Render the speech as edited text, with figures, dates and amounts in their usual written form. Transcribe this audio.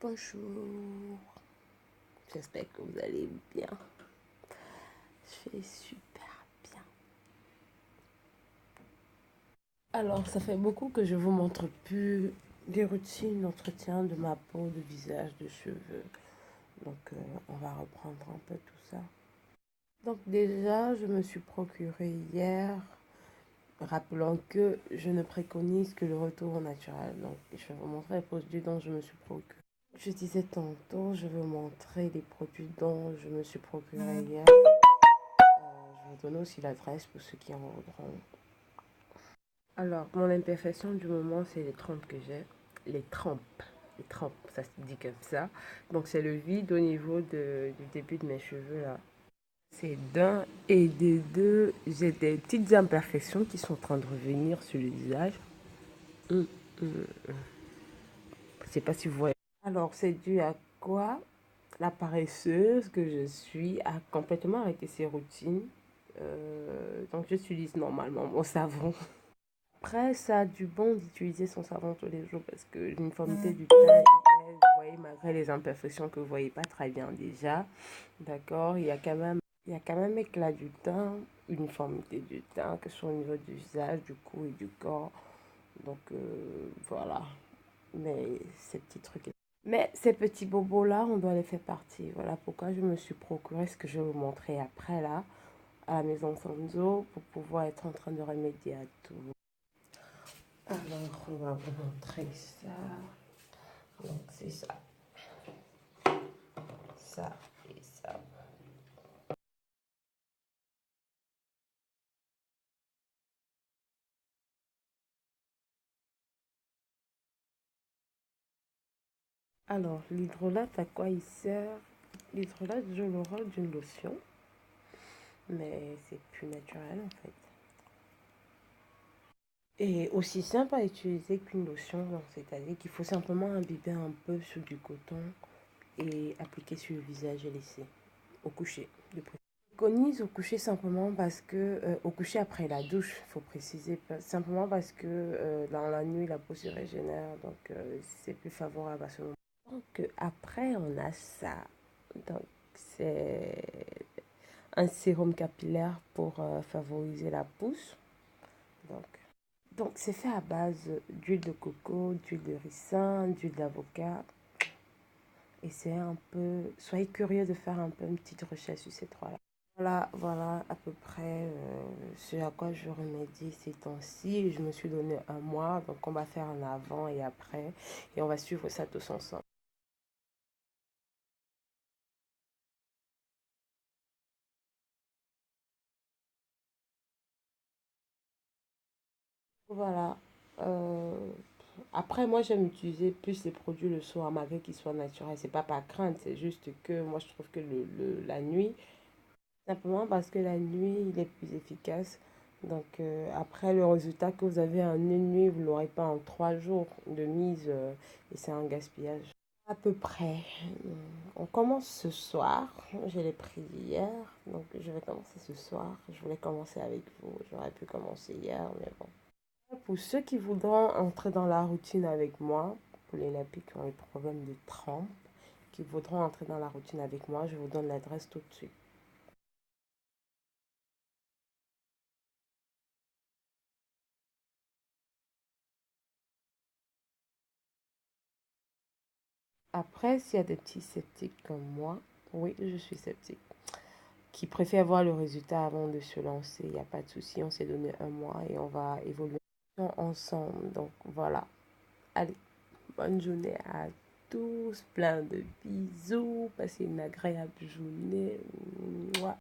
Bonjour, j'espère que vous allez bien. Je vais super bien. Alors, ça fait beaucoup que je vous montre plus des routines d'entretien de ma peau, de visage, de cheveux. Donc, on va reprendre un peu tout ça. Donc, déjà, je me suis procuré hier, rappelant que je ne préconise que le retour au naturel. Donc, je vais vous montrer les produits dont je me suis procuré. Je disais tantôt, je vais vous montrer les produits dont je me suis procuré hier. Je vais vous donner aussi l'adresse pour ceux qui en voudront. Alors, mon imperfection du moment, c'est les trempes que j'ai. Les trempes. Les trempes, ça se dit comme ça. Donc, c'est le vide au niveau du début de mes cheveux là. C'est d'un et des deux, j'ai des petites imperfections qui sont en train de revenir sur le visage. Je sais pas si vous voyez. Alors, c'est dû à quoi? La paresseuse que je suis a complètement arrêté ses routines. Donc, j'utilise normalement mon savon. Après, ça a du bon d'utiliser son savon tous les jours parce que l'uniformité du teint, vous voyez, malgré les imperfections que vous voyez pas très bien déjà, d'accord, il y a quand même éclat du teint, uniformité du teint, que ce soit au niveau du visage, du cou et du corps. Donc, voilà. Mais ces petits trucs. Mais ces petits bobos-là, on doit les faire partie. Voilà pourquoi je me suis procuré ce que je vais vous montrer après là, à la maison Sanzo, pour pouvoir être en train de remédier à tout. Alors, on va vous montrer ça. Donc, c'est ça. Ça et ça. Alors, l'hydrolate, à quoi il sert? L'hydrolate joue le rôle d'une lotion, mais c'est plus naturel en fait. Et aussi simple à utiliser qu'une lotion, donc c'est-à-dire qu'il faut simplement imbiber un peu sur du coton et appliquer sur le visage et laisser au coucher. De préconise au coucher simplement parce que, au coucher après la douche, il faut préciser, simplement parce que dans la nuit, la peau se régénère, donc c'est plus favorable à ce moment. Donc après, on a ça. Donc c'est un sérum capillaire pour favoriser la pousse. Donc, donc c'est fait à base d'huile de coco, d'huile de ricin, d'huile d'avocat. Et c'est un peu... Soyez curieux de faire un peu une petite recherche sur ces trois-là. Voilà à peu près ce à quoi je remédie ces temps-ci. Je me suis donné un mois, donc on va faire un avant et après. Et on va suivre ça tous ensemble. Voilà. Euh, Après, moi, j'aime utiliser plus les produits le soir, malgré qu'ils soient naturels. C'est pas par crainte, c'est juste que moi, je trouve que la nuit, simplement parce que la nuit, il est plus efficace. Donc, après, le résultat que vous avez en une nuit, vous ne l'aurez pas en 3 jours de mise et c'est un gaspillage. À peu près. On commence ce soir. Je l'ai pris hier, donc je vais commencer ce soir. Je voulais commencer avec vous. J'aurais pu commencer hier, mais bon. Pour ceux qui voudront entrer dans la routine avec moi, pour les nappies qui ont des problèmes de trempe, qui voudront entrer dans la routine avec moi, je vous donne l'adresse tout de suite. Après, s'il y a des petits sceptiques comme moi, oui, je suis sceptique, qui préfèrent voir le résultat avant de se lancer, il n'y a pas de souci, on s'est donné un mois et on va évoluer ensemble. Donc voilà, allez, bonne journée à tous, plein de bisous, passez une agréable journée. Mouah.